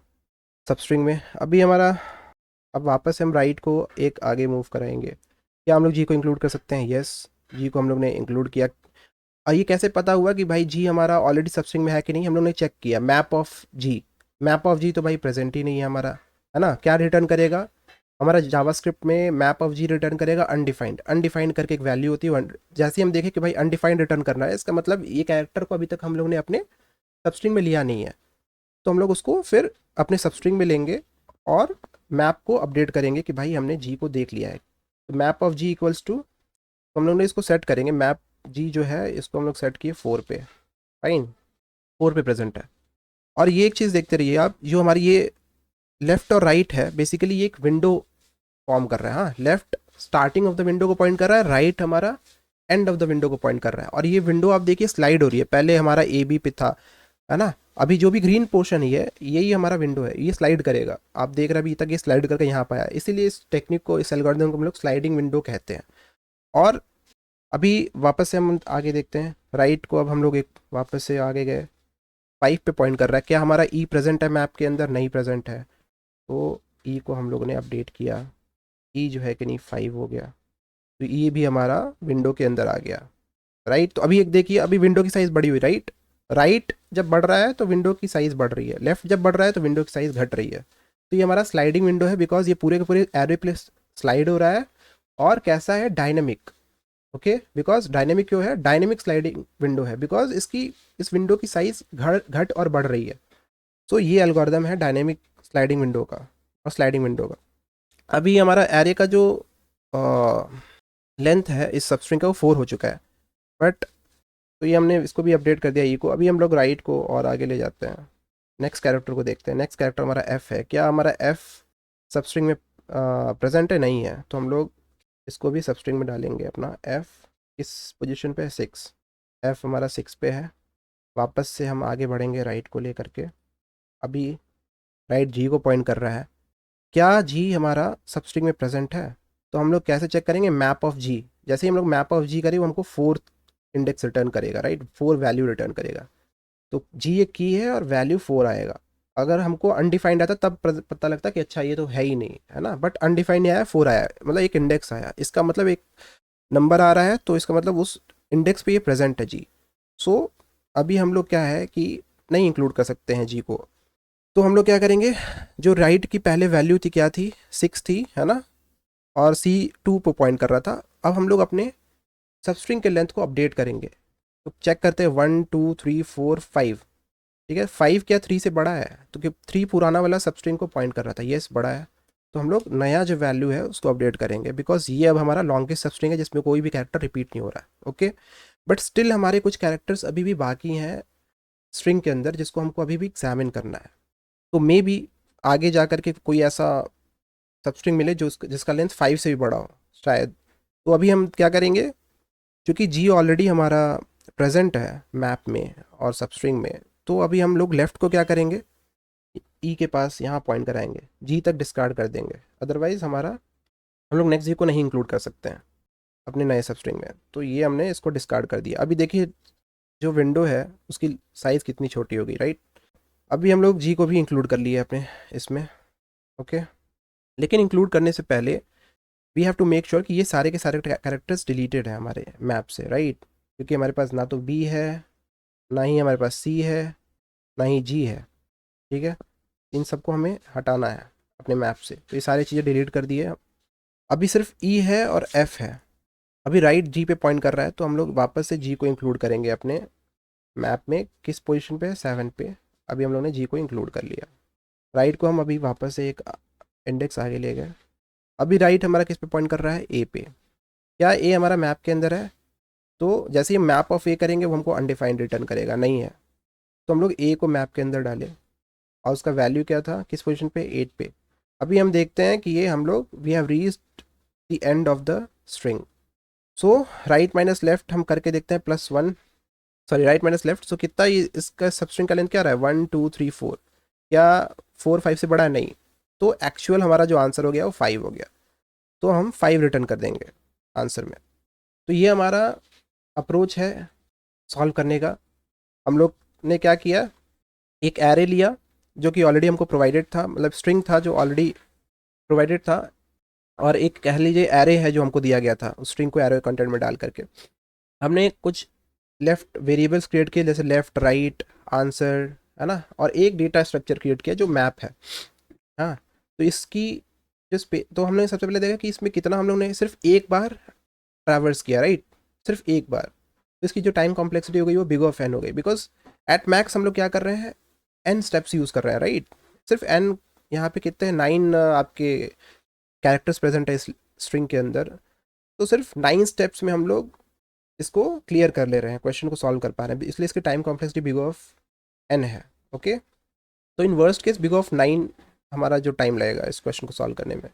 Speaker 1: सबस्ट्रिंग में। अभी हमारा अब वापस से हम राइट को एक आगे मूव कराएंगे, क्या हम लोग जी को इंक्लूड कर सकते हैं, यस, जी को हम लोग ने इंक्लूड किया। और ये कैसे पता हुआ कि भाई जी हमारा ऑलरेडी सबस्ट्रिंग में है कि नहीं, हम लोग ने चेक किया map of G, map of G तो भाई प्रेजेंट ही नहीं है हमारा, है ना, क्या रिटर्न करेगा हमारा जावास्क्रिप्ट में, मैप ऑफ जी रिटर्न करेगा अनडिफाइंड, अनडिफाइंड करके एक वैल्यू होती है, जैसे हम देखें कि भाई अनडिफाइंड रिटर्न करना है, इसका मतलब ये कैरेक्टर को अभी तक हम लोग ने अपने सबस्ट्रिंग में लिया नहीं है, तो हम लोग उसको फिर अपने सबस्ट्रिंग में लेंगे और मैप को अपडेट करेंगे कि भाई हमने जी को देख लिया है, तो map of G equals to, तो हम लोग ने इसको सेट करेंगे, मैप जी जो है इसको हम लोग सेट किए 4 पे, फाइन, 4 पे प्रेजेंट है। और ये एक चीज़ देखते रहिए आप, जो हमारी ये लेफ्ट और राइट है बेसिकली ये एक विंडो फॉर्म कर रहा है, हाँ, left starting of the window को पॉइंट कर रहा है, राइट हमारा एंड ऑफ द विंडो को पॉइंट कर रहा है, और ये विंडो आप देखिए स्लाइड हो रही है, पहले हमारा ए बी पे था, है ना, अभी जो भी ग्रीन पोर्शन ही है यही हमारा विंडो है, ये स्लाइड करेगा, आप देख रहे हैं अभी तक ये स्लाइड करके यहाँ पाया, इसीलिए इस टेक्निक को, इस एल्गोरिथम को हम लोग स्लाइडिंग विंडो कहते हैं। और अभी वापस से हम आगे देखते हैं, राइट को अब हम लोग एक वापस से आगे गए, 5 पे पॉइंट कर रहा है, क्या हमारा ई प्रेजेंट है मैप के अंदर, नहीं प्रेजेंट है, तो ई को हम लोगों ने अपडेट किया, ई जो है कि नहीं 5 हो गया, तो ई भी हमारा विंडो के अंदर आ गया, राइट। तो अभी एक देखिए अभी विंडो की साइज़ बढ़ी हुई, राइट, राइट जब बढ़ रहा है तो विंडो की साइज़ बढ़ रही है, लेफ्ट जब बढ़ रहा है तो विंडो की साइज़ घट रही है, तो ये हमारा स्लाइडिंग विंडो है, बिकॉज ये पूरे के पूरे एरे प्लेस स्लाइड हो रहा है, और कैसा है, डायनेमिक, ओके, बिकॉज डायनेमिक क्यों है, डायनेमिक स्लाइडिंग विंडो है बिकॉज इसकी इस विंडो की साइज़ घट और बढ़ रही है, सो ये एल्गोरिदम है डायनेमिक स्लाइडिंग विंडो का और स्लाइडिंग विंडो का। अभी हमारा एरे का जो लेंथ है इस सबस्ट्रिंग का वो 4 हो चुका है, बट तो ये हमने इसको भी अपडेट कर दिया ई को। अभी हम लोग राइट को और आगे ले जाते हैं, नेक्स्ट कैरेक्टर को देखते हैं, नेक्स्ट कैरेक्टर हमारा एफ है, क्या हमारा एफ सबस्ट्रिंग में प्रेजेंट है, नहीं है, तो हम लोग इसको भी सबस्ट्रिंग में डालेंगे अपना, एफ किस पोजीशन पे है, 6, एफ हमारा 6 पे है। वापस से हम आगे बढ़ेंगे राइट को लेकर के, अभी राइट जी को पॉइंट कर रहा है, क्या जी हमारा सबस्ट्रिंग में प्रेजेंट है, तो हम लोग कैसे चेक करेंगे, मैप ऑफ जी, जैसे ही हम लोग मैप ऑफ जी करें वो हमको 4th इंडेक्स रिटर्न करेगा, राइट, 4 वैल्यू रिटर्न करेगा, तो जी एक की है और वैल्यू 4 आएगा, अगर हमको अनडिफाइंड आता तब पता लगता कि अच्छा ये तो है ही नहीं, है ना, बट अनडिफाइंड नहीं आया, 4 आया, मतलब एक इंडेक्स आया, इसका मतलब एक नंबर आ रहा है, तो इसका मतलब उस इंडेक्स पे ये प्रेजेंट है जी। सो अभी हम लोग क्या है कि नहीं इंक्लूड कर सकते हैं जी को, तो हम लोग क्या करेंगे, जो राइट की पहले वैल्यू थी क्या थी, 6 थी, है ना, और सी 2 पे पॉइंट कर रहा था, अब हम लोग अपने सबस्ट्रिंग के लेंथ को अपडेट करेंगे, तो चेक करते हैं 1 2 3 4 5, ठीक है। 5 क्या 3 से बड़ा है, तो कि 3 पुराना वाला सबस्ट्रिंग को पॉइंट कर रहा था, यस बड़ा है। तो हम लोग नया जो वैल्यू है उसको अपडेट करेंगे, बिकॉज ये अब हमारा लॉन्गेस्ट सबस्ट्रिंग है जिसमें कोई भी कैरेक्टर रिपीट नहीं हो रहा है, ओके। बट स्टिल हमारे कुछ कैरेक्टर्स अभी भी बाकी हैं स्ट्रिंग के अंदर जिसको हमको अभी भी एग्जामिन करना है। तो मे बी आगे जा कर के कोई ऐसा सबस्ट्रिंग मिले जो जिसका लेंथ 5 से भी बड़ा हो शायद। तो अभी हम क्या करेंगे, क्योंकि जी ऑलरेडी हमारा प्रेजेंट है मैप में और सबस्ट्रिंग में, तो अभी हम लोग लेफ्ट को क्या करेंगे, ई के पास यहाँ पॉइंट कराएंगे, जी तक डिस्कार्ड कर देंगे, अदरवाइज हमारा हम लोग नेक्स्ट जी को नहीं इंक्लूड कर सकते हैं अपने नए सबस्ट्रिंग में। तो ये हमने इसको डिस्कार्ड कर दिया। अभी देखिए जो विंडो है उसकी साइज़ कितनी छोटी होगी, राइट। अभी हम लोग जी को भी इंक्लूड कर लिए अपने इसमें, ओके। लेकिन इंक्लूड करने से पहले we have to make sure कि ये सारे के सारे कैरेक्टर्स डिलीटेड है हमारे मैप से, राइट। क्योंकि हमारे पास ना तो बी है, ना ही हमारे पास सी है, ना ही जी है, ठीक है। इन सबको हमें हटाना है अपने मैप से, तो ये सारी चीज़ें डिलीट कर दी है। अभी सिर्फ ई है और एफ है। अभी राइट जी पे पॉइंट कर रहा है, तो हम लोग वापस से जी को इंक्लूड करेंगे अपने मैप में। किस पोजीशन पे है, 7 पे। अभी हम लोग ने जी को इंक्लूड कर लिया। राइट को हम अभी वापस से एक इंडेक्स आगे ले गए। अभी राइट हमारा किस पे पॉइंट कर रहा है, ए पे। क्या ए हमारा मैप के अंदर है, तो जैसे ही मैप ऑफ ए करेंगे वो हमको अनडिफाइंड रिटर्न करेगा, नहीं है। तो हम लोग ए को मैप के अंदर डालें और उसका वैल्यू क्या था, किस पोजीशन पे, 8 पे। अभी हम देखते हैं कि ये हम लोग we have reached the end of the string. So right minus left हम करके देखते हैं, +1, sorry right minus left. So कितना ये इसका सबस्ट्रिंग का लेंथ क्या रहा है, 1 2 3 4। क्या 4 5 से बड़ा है, नहीं। तो एक्चुअल हमारा जो आंसर हो गया वो 5 हो गया, तो हम 5 रिटर्न कर देंगे आंसर में। तो ये हमारा अप्रोच है सॉल्व करने का। हम लोग ने क्या किया, एक एरे लिया जो कि ऑलरेडी हमको प्रोवाइडेड था, मतलब स्ट्रिंग था जो ऑलरेडी प्रोवाइडेड था, और एक कह लीजिए एरे है जो हमको दिया गया था, उस स्ट्रिंग को एरे कंटेंट में डाल करके हमने कुछ लेफ्ट वेरिएबल्स क्रिएट किए, जैसे लेफ्ट राइट आंसर, है ना। और एक डेटा स्ट्रक्चर क्रिएट किया जो मैप है, हाँ। तो इसकी तो हमने सबसे पहले देखा कि इसमें कितना हम लोग ने सिर्फ एक बार ट्रैवर्स किया, राइट, सिर्फ एक बार। तो इसकी जो टाइम कॉम्प्लेक्सिटी हो गई वो बिग ऑफ एन हो गई, बिकॉज एट मैक्स हम लोग क्या कर रहे हैं, एन स्टेप्स यूज़ कर रहे हैं, राइट। सिर्फ एन, यहाँ पे कितने हैं, 9 आपके कैरेक्टर्स प्रेजेंट है इस स्ट्रिंग के अंदर। तो सिर्फ 9 स्टेप्स में हम लोग इसको क्लियर कर ले रहे हैं, क्वेश्चन को सॉल्व कर पा रहे हैं, इसलिए इसकी time complexity big of N है, ओके। तो in worst case big of 9 हमारा जो टाइम लगेगा इस क्वेश्चन को सॉल्व करने में।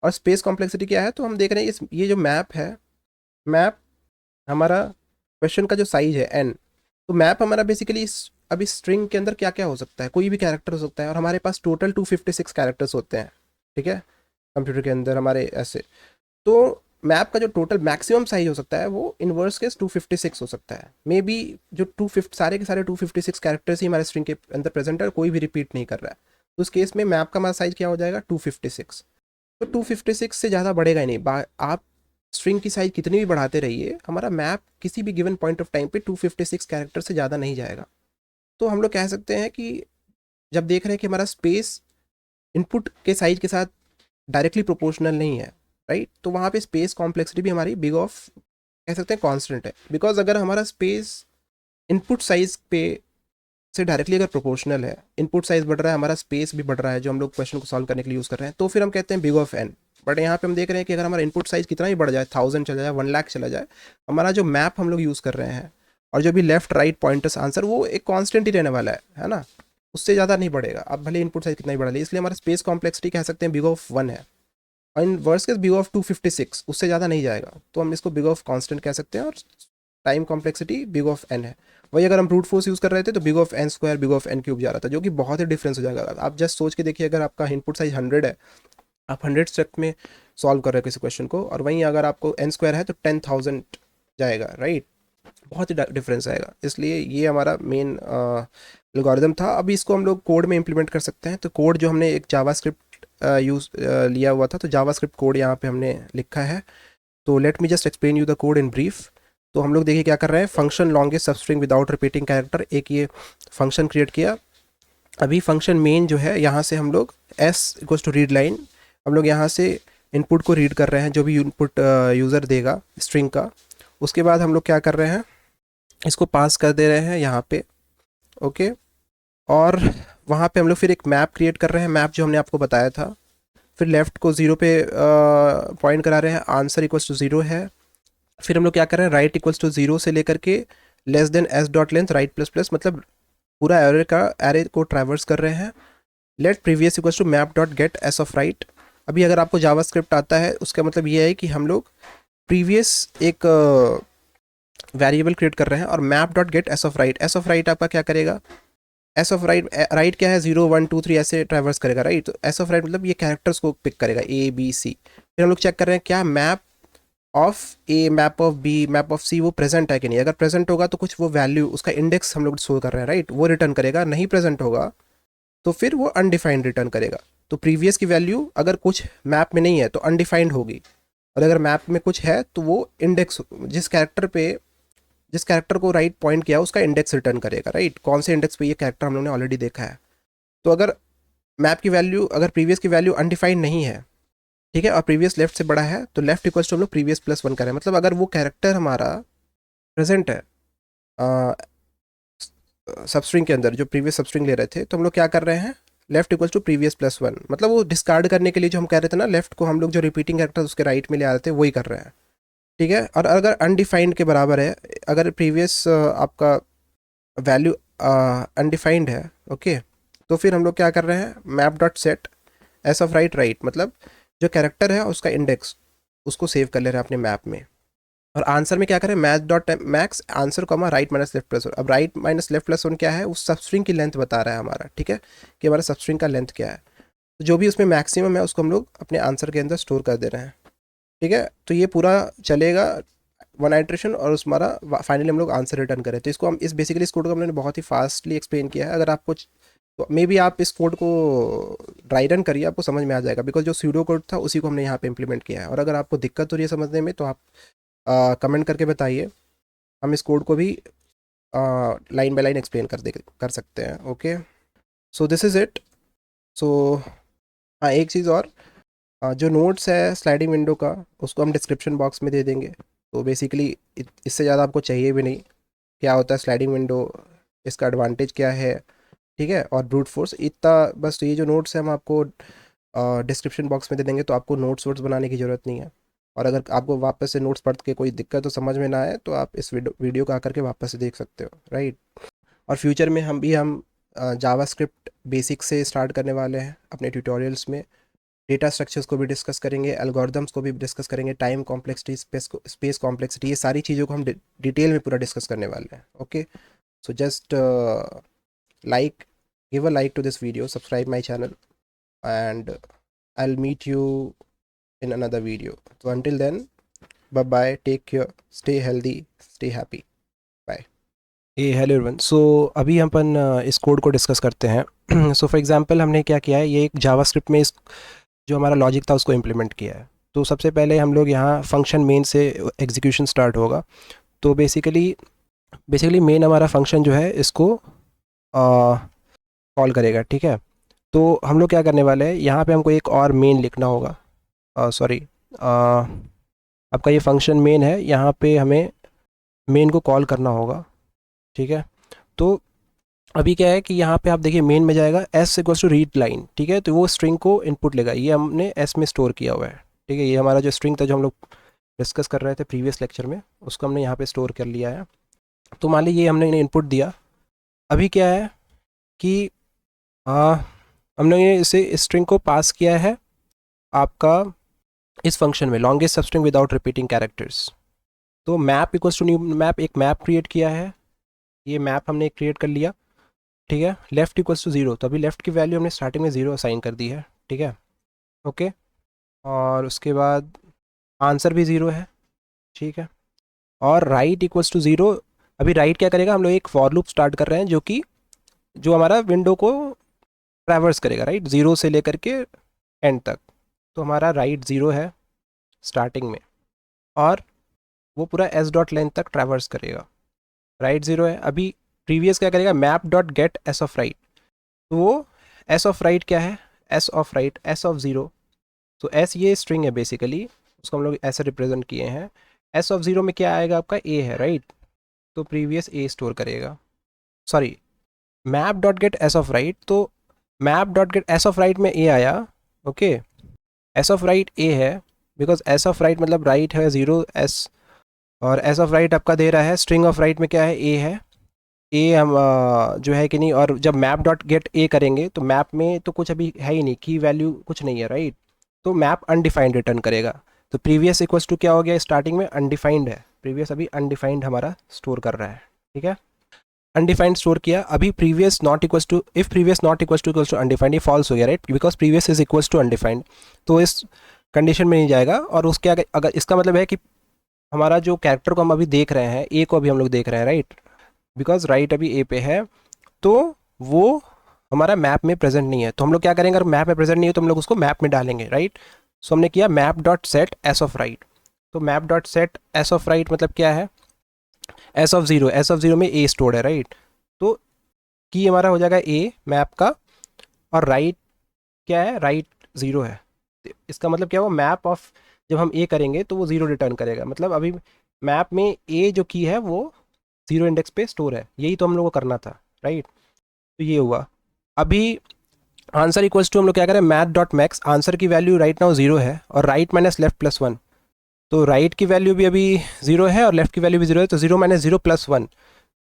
Speaker 1: और स्पेस कॉम्प्लेक्सिटी क्या है, तो हम देख रहे हैं ये जो मैप है, मैप हमारा क्वेश्चन का जो साइज है एन, तो मैप हमारा बेसिकली अभी स्ट्रिंग के अंदर क्या क्या हो सकता है, कोई भी कैरेक्टर हो सकता है, और हमारे पास टोटल 256 कैरेक्टर्स होते हैं, ठीक है, कंप्यूटर के अंदर हमारे ऐसे। तो मैप का जो टोटल मैक्सिमम साइज हो सकता है वो इनवर्स केस 256 हो सकता है। मे बी जो 250 सारे के सारे 256 कैरेक्टर्स ही हमारे स्ट्रिंग के अंदर प्रेजेंट है और कोई भी रिपीट नहीं कर रहा है, तो उस केस में मैप का हमारा साइज क्या हो जाएगा, 256। तो 256 से ज़्यादा बढ़ेगा ही नहीं। आप स्ट्रिंग की साइज कितनी भी बढ़ाते रहिए, हमारा मैप किसी भी गिवन पॉइंट ऑफ टाइम पे 256 कैरेक्टर से ज़्यादा नहीं जाएगा। तो हम लोग कह सकते हैं कि जब देख रहे हैं कि हमारा स्पेस इनपुट के साइज के साथ डायरेक्टली प्रोपोर्शनल नहीं है, राइट, तो वहाँ पे स्पेस कॉम्प्लेक्सिटी भी हमारी बिग ऑफ कह सकते हैं कांस्टेंट है। बिकॉज अगर हमारा स्पेस इनपुट साइज पे से डायरेक्टली अगर प्रोपोर्शनल है, इनपुट साइज बढ़ रहा है, हमारा स्पेस भी बढ़ रहा है जो हम लोग क्वेश्चन को सॉल्व करने के लिए यूज़ कर रहे हैं, तो फिर हम कहते हैं बिग ऑफ एन। बट यहाँ पे हम देख रहे हैं कि अगर हमारा इनपुट साइज कितना भी बढ़ जाए, 1000 चला जाए, 1 लाख चला जाए, हमारा जो मैप हम लोग यूज़ कर रहे हैं और जो भी लेफ्ट राइट पॉइंटर्स आंसर, वो एक कांस्टेंट ही रहने वाला है ना, उससे ज़्यादा नहीं बढ़ेगा। अब भले इनपुट साइज कितना ही बढ़ा ले, इसलिए हमारा स्पेस कॉम्प्लेक्सिटी कह सकते हैं बिग ऑफ 1 है। और इन वर्स केस बिग ऑफ 256, उससे ज़्यादा नहीं जाएगा, तो हम इसको बिग ऑफ कांस्टेंट कह सकते हैं। और time complexity big of N है। वही अगर हम ब्रूट फोर्स यूज़ कर रहे थे तो big of N square big of N cube जा रहा था, जो कि बहुत ही डिफरेंस हो जाएगा। आप जस्ट सोच के देखिए, अगर आपका इनपुट साइज 100 है, आप 100 स्टेप में सॉल्व कर रहे हो किसी क्वेश्चन को, और वहीं अगर आपको एन स्क्वायर है तो 10,000 जाएगा, राइट, बहुत ही डिफरेंस आएगा। इसलिए ये हमारा मेन एल्गोरिथम था। अभी इसको हम लोग कोड में इंप्लीमेंट कर सकते हैं। तो कोड जो हमने एक जावास्क्रिप्ट यूज़ लिया हुआ था, तो जावास्क्रिप्ट कोड यहाँ पे हमने लिखा है। तो let me just explain you the code in brief. तो हम लोग देखिए क्या कर रहे हैं, function longest substring without repeating character, एक ये फंक्शन क्रिएट किया। अभी फंक्शन मेन जो है, यहाँ से हम लोग S equals to read line, हम लोग यहाँ से इनपुट को रीड कर रहे हैं, जो भी इनपुट यूज़र देगा स्ट्रिंग का। उसके बाद हम लोग क्या कर रहे हैं, इसको पास कर दे रहे हैं यहाँ पे, ओके। और वहाँ पे हम लोग फिर एक मैप क्रिएट कर रहे हैं, मैप जो हमने आपको बताया था। फिर लेफ़्ट को 0 पे पॉइंट करा रहे हैं, आंसर इक्वल्स टू 0 है। फिर हम लोग क्या कर रहे हैं, राइट इक्वल्स टू 0 से लेकर के less than S dot length right plus plus, मतलब पूरा एरे को ट्रैवर्स कर रहे हैं। Let previous equals to map dot get S of right. अभी अगर आपको जावास्क्रिप्ट आता है, उसका मतलब ये है कि हम लोग प्रीवियस एक वेरिएबल क्रिएट कर रहे हैं और map dot get S of right. S of right आपका क्या करेगा, एस ऑफ राइट, राइट क्या है, 0 1 2 3 ऐसे ट्रैवर्स करेगा, राइट। तो एस ऑफ राइट मतलब ये कैरेक्टर्स को पिक करेगा, ए बी सी। फिर हम लोग चेक कर रहे हैं क्या map of A, map of B, map of C वो प्रेजेंट है कि नहीं। अगर प्रेजेंट होगा तो कुछ वो वैल्यू, उसका इंडेक्स हम लोग शो कर रहे हैं, राइट, वो रिटर्न करेगा। नहीं प्रेजेंट होगा तो फिर वो अनडिफाइंड रिटर्न करेगा। तो प्रीवियस की वैल्यू अगर कुछ मैप में नहीं है तो अनडिफाइंड होगी, और अगर मैप में कुछ है तो वो इंडेक्स, जिस कैरेक्टर को राइट पॉइंट किया उसका इंडेक्स रिटर्न करेगा, राइट। कौन से इंडेक्स पे, ये कैरेक्टर हम लोग ने ऑलरेडी देखा है। तो अगर मैप की वैल्यू, अगर प्रीवियस की वैल्यू अनडिफाइंड नहीं है, ठीक है, और प्रीवियस लेफ्ट से बड़ा है, तो लेफ्ट इक्वल्स टू हम लोग प्रीवियस प्लस 1 करें। मतलब अगर वो कैरेक्टर हमारा प्रेजेंट है सबस्ट्रिंग के अंदर, जो प्रीवियस सबस्ट्रिंग ले रहे थे, तो हम लोग क्या कर रहे हैं, left equals to previous plus 1। मतलब वो डिस्कार्ड करने के लिए जो हम कह रहे थे ना, लेफ्ट को हम लोग जो रिपीटिंग कैरेक्टर उसके राइट में ले आ रहे थे, वही कर रहे हैं, ठीक है। और अगर अनडिफाइंड के बराबर है, अगर प्रीवियस आपका वैल्यू अनडिफाइंड है, ओके, तो फिर हम लोग क्या कर रहे हैं, map dot set S of right right, मतलब जो कैरेक्टर है उसका इंडेक्स, उसको सेव कर ले रहे हैं अपने मैप में। और आंसर में क्या करें, math dot max answer comma right minus left plus one. अब right minus left plus one क्या है, उस सबस्ट्रिंग की लेंथ बता रहा है हमारा, ठीक है, कि हमारा सबस्ट्रिंग का लेंथ क्या है। तो जो भी उसमें मैक्सिमम है उसको हम लोग अपने आंसर के अंदर स्टोर कर दे रहे हैं, ठीक है। तो ये पूरा चलेगा वन आइट्रेशन, और उस हमारा फाइनली हम लोग आंसर रिटर्न करें। तो इसको हम इस बेसिकली इस कोड को हमने बहुत ही फास्टली एक्सप्लेन किया है। अगर आपको तो मे बी आप इस कोड को ड्राई रन करिए, आपको समझ में आ जाएगा, बिकॉज जो सूडो कोड था उसी को हमने यहाँ पे इम्प्लीमेंट किया है। और अगर आपको दिक्कत हो रही है समझने में तो आप कमेंट करके बताइए, हम इस कोड को भी लाइन बाय लाइन एक्सप्लेन कर सकते हैं, okay. So this is it. So हाँ, एक चीज़ और, जो नोट्स है स्लाइडिंग विंडो का, उसको हम डिस्क्रिप्शन बॉक्स में दे देंगे। तो बेसिकली इससे ज़्यादा आपको चाहिए भी नहीं। क्या होता है स्लाइडिंग विंडो, इसका एडवांटेज क्या है, ठीक है, और ब्रूट फोर्स, इतना बस। तो ये जो नोट्स है हम आपको डिस्क्रिप्शन बॉक्स में दे देंगे, तो आपको नोट्स वोट्स बनाने की ज़रूरत नहीं है। और अगर आपको वापस से नोट्स पढ़ के कोई दिक्कत तो समझ में ना आए, तो आप इस वीडियो को आकर के वापस से देख सकते हो, राइट। और फ्यूचर में हम जावास्क्रिप्ट बेसिक से स्टार्ट करने वाले हैं अपने ट्यूटोरियल्स में। डेटा स्ट्रक्चर्स को भी डिस्कस करेंगे, एल्गोरिदम्स को भी डिस्कस करेंगे, टाइम कॉम्प्लेक्सिटी, स्पेस कॉम्प्लेक्सिटी, ये सारी चीज़ों को हम डिटेल में पूरा डिस्कस करने वाले हैं, okay. So just like give a like to this video, subscribe my channel, and I'll meet you in another video. So until then, bye bye, take care, stay healthy, stay happy, bye. A hello everyone. सो अभी हम अपन इस कोड को डिस्कस करते हैं। सो फॉर एग्जांपल हमने क्या किया है, ये एक जावास्क्रिप्ट में इस जो हमारा लॉजिक था उसको इम्प्लीमेंट किया है। तो सबसे पहले हम लोग यहाँ फंक्शन मेन से एग्जीक्यूशन स्टार्ट होगा। तो बेसिकली मेन हमारा फंक्शन जो है इसको कॉल करेगा, ठीक है। तो हम लोग क्या करने वाले हैं, यहाँ पे हमको एक और मेन लिखना होगा, सॉरी, आपका ये फंक्शन मेन है, यहाँ पे हमें मेन को कॉल करना होगा, ठीक है। तो अभी क्या है कि यहाँ पे आप देखिए मेन में जाएगा S equals to read line, ठीक है। तो वो स्ट्रिंग को इनपुट लेगा, ये हमने एस में स्टोर किया हुआ है, ठीक है। ये हमारा जो स्ट्रिंग था जो हम लोग डिस्कस कर रहे थे प्रीवियस लेक्चर में, उसको हमने यहाँ पे स्टोर कर लिया है। तो मान लीजिए ये हमने इनपुट दिया। अभी क्या है कि हमने इसे स्ट्रिंग को पास किया है आपका इस फंक्शन में, longest substring without repeating characters. तो map equals to new map, एक मैप क्रिएट किया है, ये मैप हमने क्रिएट कर लिया, ठीक है। लेफ्ट इक्वल्स टू 0, तो अभी लेफ्ट की वैल्यू हमने स्टार्टिंग में 0 असाइन कर दी है, ठीक है, ओके। और उसके बाद आंसर भी 0 है, ठीक है। और राइट इक्वल्स टू 0, अभी राइट क्या करेगा, हम लोग एक फॉर लूप स्टार्ट कर रहे हैं जो हमारा विंडो को ट्रैवर्स करेगा, राइट, 0 से लेकर के एंड तक। तो हमारा राइट 0 है स्टार्टिंग में, और वो पूरा एस डॉट लेंथ तक ट्रैवर्स करेगा, राइट 0 है। अभी प्रीवियस क्या करेगा, map dot get S of right. तो वो एस ऑफ राइट क्या है, S of right S of 0। तो एस ये स्ट्रिंग है बेसिकली, उसको हम लोग ऐसे रिप्रेजेंट किए हैं। एस ऑफ 0 में क्या आएगा, आपका ए है, राइट। तो प्रीवियस ए स्टोर करेगा, sorry map dot get S of right, तो map dot get S of right में ए आया, okay S of right A है, बिकॉज एस ऑफ राइट मतलब राइट है 0 एस, और एस ऑफ राइट आपका दे रहा है स्ट्रिंग ऑफ राइट में क्या है ए है, ए हम जो है कि नहीं, और जब मैप डॉट गेट ए करेंगे तो मैप में तो कुछ अभी है ही नहीं, की वैल्यू कुछ नहीं है राइट, तो मैप अनडिफाइंड रिटर्न करेगा। तो प्रीवियस इक्वल्स टू क्या हो गया, स्टार्टिंग में अनडिफाइंड है, प्रीवियस अभी अनडिफाइंड हमारा स्टोर कर रहा है, ठीक है अनडिफाइंड स्टोर किया। अभी previous not equals to, if previous not equals to undefined, ये फॉल्स हो गया right, because previous is equals to undefined, तो इस कंडीशन में नहीं जाएगा। और उसके आगे अगर इसका मतलब है कि हमारा जो कैरेक्टर को हम अभी देख रहे हैं, ए को अभी हम लोग देख रहे हैं राइट, बिकॉज राइट अभी ए पे है, तो वो हमारा मैप में प्रेजेंट नहीं है। तो हम लोग क्या करेंगे, अगर मैप में प्रेजेंट नहीं है तो हम लोग उसको मैप में डालेंगे राइट। सो हमने किया map dot set S of right, तो map dot set S of right मतलब क्या है, S of zero, S of zero में ए स्टोर्ड है राइट, तो की हमारा हो जाएगा ए मैप का, और राइट क्या है, राइट जीरो है। तो इसका मतलब क्या हुआ, मैप ऑफ जब हम ए करेंगे तो वो जीरो रिटर्न करेगा, मतलब अभी मैप में ए जो की है वो जीरो इंडेक्स पे स्टोर है, यही तो हम लोग को करना था राइट। तो ये हुआ। अभी आंसर इक्वल्स टू हम लोग क्या करें, मैथ डॉट मैक्स, आंसर की वैल्यू राइट नाउ जीरो है, और right minus left plus one, तो राइट की वैल्यू भी अभी जीरो है और लेफ्ट की वैल्यू भी जीरो है, तो zero minus zero plus one,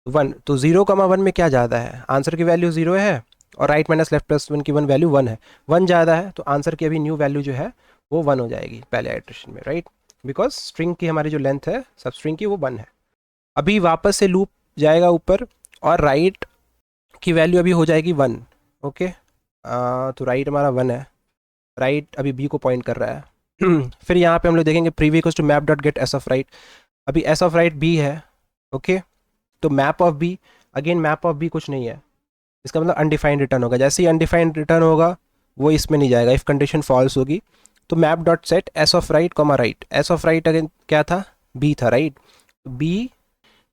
Speaker 1: one, तो जीरो कमा वन में क्या ज़्यादा है, आंसर की वैल्यू जीरो है और right minus left plus one की वन वैल्यू वन है, वन ज़्यादा है, तो आंसर की अभी न्यू वैल्यू जो है वो वन हो जाएगी पहले आइटरेशन में राइट, बिकॉज स्ट्रिंग की हमारी जो लेंथ है सब स्ट्रिंग की वो वन है। अभी वापस से लूप जाएगा ऊपर, और राइट की वैल्यू अभी हो जाएगी वन, ओके तो राइट हमारा वन है, राइट अभी बी को पॉइंट कर रहा है। फिर यहाँ पे हम लोग देखेंगे previous equals to map dot get S of right, अभी एस ऑफ राइट बी है, ओके तो map of B, again map of B कुछ नहीं है, इसका मतलब अनडिफाइंड रिटर्न होगा, जैसे ही अनडिफाइंड रिटर्न होगा वो इसमें नहीं जाएगा, इफ कंडीशन फॉल्स होगी। तो map dot set S of right comma right, S of right again क्या था, बी था राइट, बी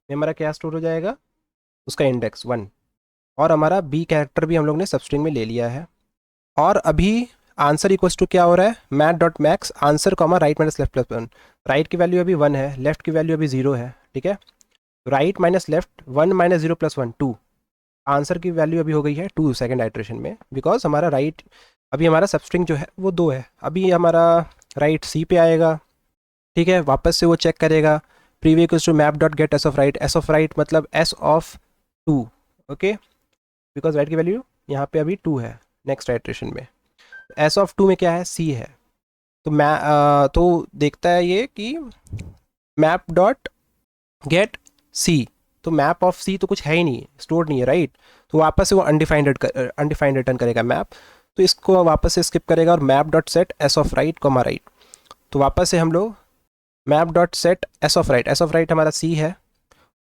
Speaker 1: में हमारा क्या स्टोर हो जाएगा, उसका इंडेक्स वन, और हमारा बी कैरेक्टर भी हम लोग ने सबस्ट्रिंग में ले लिया है। और अभी आंसर इक्वल्स टू क्या हो रहा है, math dot max answer comma right minus left plus one, right की वैल्यू अभी वन है, लेफ्ट की वैल्यू अभी जीरो है, ठीक है right minus left one minus zero plus one two, answer की वैल्यू अभी हो गई है टू सेकेंड आइट्रेशन में, बिकॉज हमारा राइट अभी हमारा सबस्ट्रिंग जो है वो दो है। अभी हमारा राइट सी पे आएगा, ठीक है वापस से वो चेक करेगा previous to map dot get S of right, S of right मतलब S of two, okay because right की वैल्यू यहाँ पे अभी टू है नेक्स्ट आइट्रेशन में, एस ऑफ टू में क्या है, सी है, तो तो देखता है ये कि मैप डॉट गेट सी, तो मैप ऑफ सी तो कुछ है ही नहीं, स्टोर नहीं है राइट, तो वापस से वो अनडिफाइंड रिटर्न करेगा मैप, तो इसको वापस से स्किप करेगा और map dot set S of right comma right, तो वापस से हम लोग map dot set S of right हमारा सी है,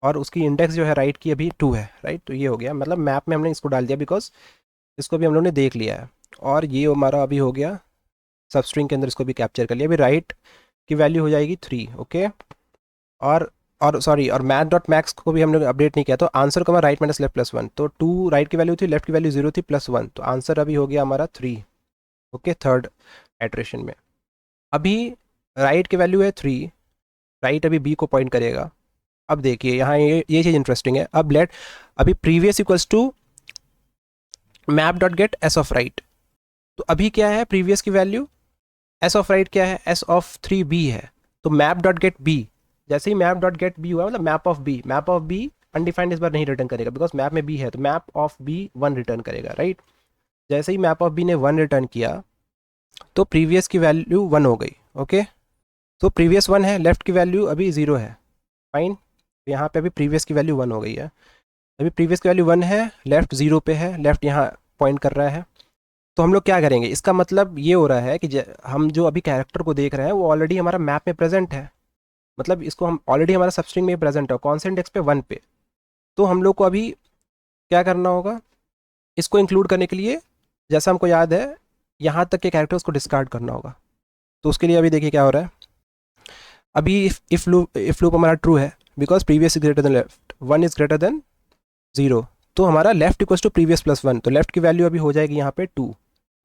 Speaker 1: और उसकी इंडेक्स जो है राइट की अभी टू है राइट, तो ये हो गया, मतलब मैप में हमने इसको डाल दिया बिकॉज इसको भी हम लोग ने देख लिया है, और ये हमारा अभी हो गया सबस्ट्रिंग के अंदर, इसको भी कैप्चर कर लिया। अभी राइट की वैल्यू हो जाएगी थ्री, ओके और सॉरी, और मैथ डॉट मैक्स को भी हम लोग अपडेट नहीं किया, तो आंसर कमा right minus left plus one, तो टू राइट की वैल्यू थी, लेफ्ट की वैल्यू जीरो थी प्लस वन, तो आंसर अभी हो गया हमारा थ्री, ओके थर्ड एट्रेशन में। अभी राइट की वैल्यू है थ्री, राइट अभी बी को पॉइंट करेगा। अब देखिए यहाँ ये चीज़ इंटरेस्टिंग है, अब लेट अभी previous equals to map dot get S of right, तो अभी क्या है प्रीवियस की वैल्यू, एस ऑफ राइट क्या है, एस ऑफ थ्री बी है, तो मैप डॉट गेट बी, जैसे ही मैप डॉट गेट बी हुआ मतलब मैप ऑफ बी अनडिफाइंड इस बार नहीं रिटर्न करेगा बिकॉज मैप में बी है, तो map of B one return करेगा राइट। जैसे ही मैप ऑफ बी ने वन रिटर्न किया तो प्रीवियस की वैल्यू वन हो गई, ओके तो प्रीवियस वन है, लेफ्ट की वैल्यू अभी ज़ीरो है, फाइन, तो यहाँ पे अभी प्रीवियस की वैल्यू वन हो गई है, अभी प्रीवियस की वैल्यू वन है, लेफ्ट ज़ीरो पे है, लेफ्ट यहाँ पॉइंट कर रहा है, तो हम लोग क्या करेंगे, इसका मतलब ये हो रहा है कि हम जो अभी कैरेक्टर को देख रहे हैं वो ऑलरेडी हमारा मैप में प्रेजेंट है, मतलब इसको हम ऑलरेडी हमारा सबस्ट्रिंग में प्रेजेंट है कौन से इंडेक्स पे, वन पे, तो हम लोग को अभी क्या करना होगा, इसको इंक्लूड करने के लिए जैसा हमको याद है यहाँ तक के कैरेक्टर्स को डिस्कार्ड करना होगा, तो उसके लिए अभी देखिए क्या हो रहा है, अभी इफ लूप हमारा ट्रू है because previous is greater than left, one is greater than zero, तो हमारा left equals to previous plus one, तो लेफ्ट की वैल्यू अभी हो जाएगी यहाँ पे टू,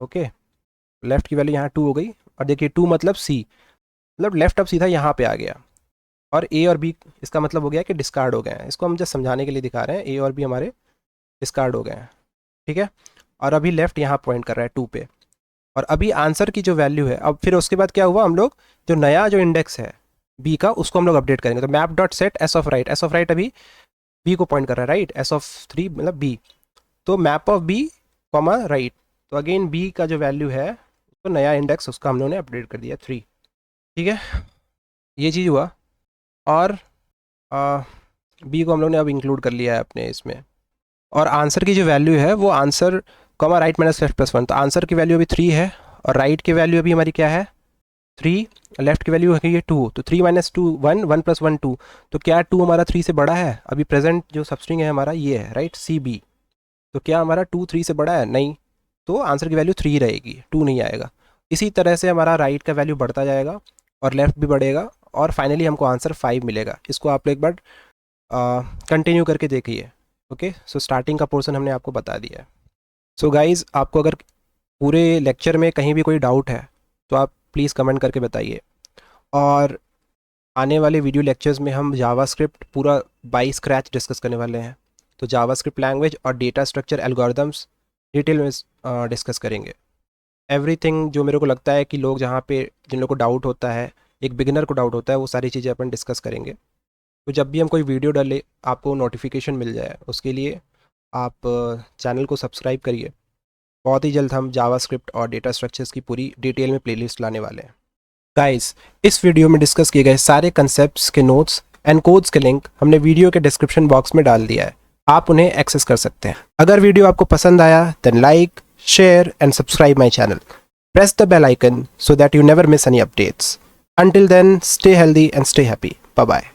Speaker 1: ओके लेफ्ट की वैल्यू यहाँ टू हो गई, और देखिए टू मतलब सी, मतलब लेफ्ट अब सीधा यहाँ पे आ गया, और ए और बी इसका मतलब हो गया कि डिस्कार्ड हो गए हैं। इसको हम जस्ट समझाने के लिए दिखा रहे हैं, ए और बी हमारे डिस्कार्ड हो गए हैं, ठीक है। और अभी लेफ्ट यहाँ पॉइंट कर रहा है 2 पे, और अभी आंसर की जो वैल्यू है, अब फिर उसके बाद क्या हुआ, हम लोग जो नया जो इंडेक्स है बी का उसको हम लोग अपडेट करेंगे। तो map dot set S of right, S of right अभी बी को पॉइंट कर रहा है, राइट, एस ऑफ 3 मतलब बी, तो map of B comma right, तो अगेन बी का जो वैल्यू है तो नया इंडेक्स उसका हम लोगों ने अपडेट कर दिया 3, ठीक है, ये चीज़ हुआ। और बी को हम लोग ने अब इंक्लूड कर लिया है अपने इसमें, और आंसर की जो वैल्यू है वो answer comma right minus left plus 1, तो आंसर की वैल्यू अभी 3 है, और राइट की वैल्यू अभी हमारी क्या है 3, लेफ्ट की वैल्यू है 2, तो 3 माइनस 2 1, 1 प्लस 1 2, तो क्या 2 हमारा 3 से बड़ा है, अभी प्रेजेंट जो सबस्ट्रिंग है हमारा ये है, राइट, सी बी, तो क्या हमारा 2 3 से बड़ा है, नहीं, तो आंसर की वैल्यू 3 रहेगी, 2 नहीं आएगा। इसी तरह से हमारा राइट का वैल्यू बढ़ता जाएगा और लेफ्ट भी बढ़ेगा, और फाइनली हमको आंसर 5 मिलेगा। इसको आप एक बार कंटिन्यू करके देखिए। ओके, सो स्टार्टिंग का पोर्शन हमने आपको बता दिया है। सो गाइज़, आपको अगर पूरे लेक्चर में कहीं भी कोई डाउट है तो आप प्लीज़ कमेंट करके बताइए, और आने वाले वीडियो लेक्चर्स में हम जावास्क्रिप्ट पूरा बाय स्क्रैच डिस्कस करने वाले हैं। तो जावास्क्रिप्ट लैंग्वेज और डेटा स्ट्रक्चर एल्गोरिदम्स डिटेल में डिस्कस करेंगे। एवरीथिंग जो मेरे को लगता है कि लोग जहाँ पे जिन लोग को डाउट होता है, एक बिगिनर को डाउट होता है, वो सारी चीज़ें अपन डिस्कस करेंगे। तो जब भी हम कोई वीडियो डाले आपको नोटिफिकेशन मिल जाए, उसके लिए आप चैनल को सब्सक्राइब करिए। बहुत ही जल्द हम जावास्क्रिप्ट और डेटा स्ट्रक्चर्स की पूरी डिटेल में प्लेलिस्ट लाने वाले हैं। गाइस, इस वीडियो में डिस्कस किए गए सारे कंसेप्ट्स के नोट्स एंड कोड्स के लिंक हमने वीडियो के डिस्क्रिप्शन बॉक्स में डाल दिया है, आप उन्हें एक्सेस कर सकते हैं। अगर वीडियो आपको पसंद आया then like, share and subscribe my channel. Press the bell icon so that you never miss any updates. Until then, stay healthy and stay happy. Bye bye.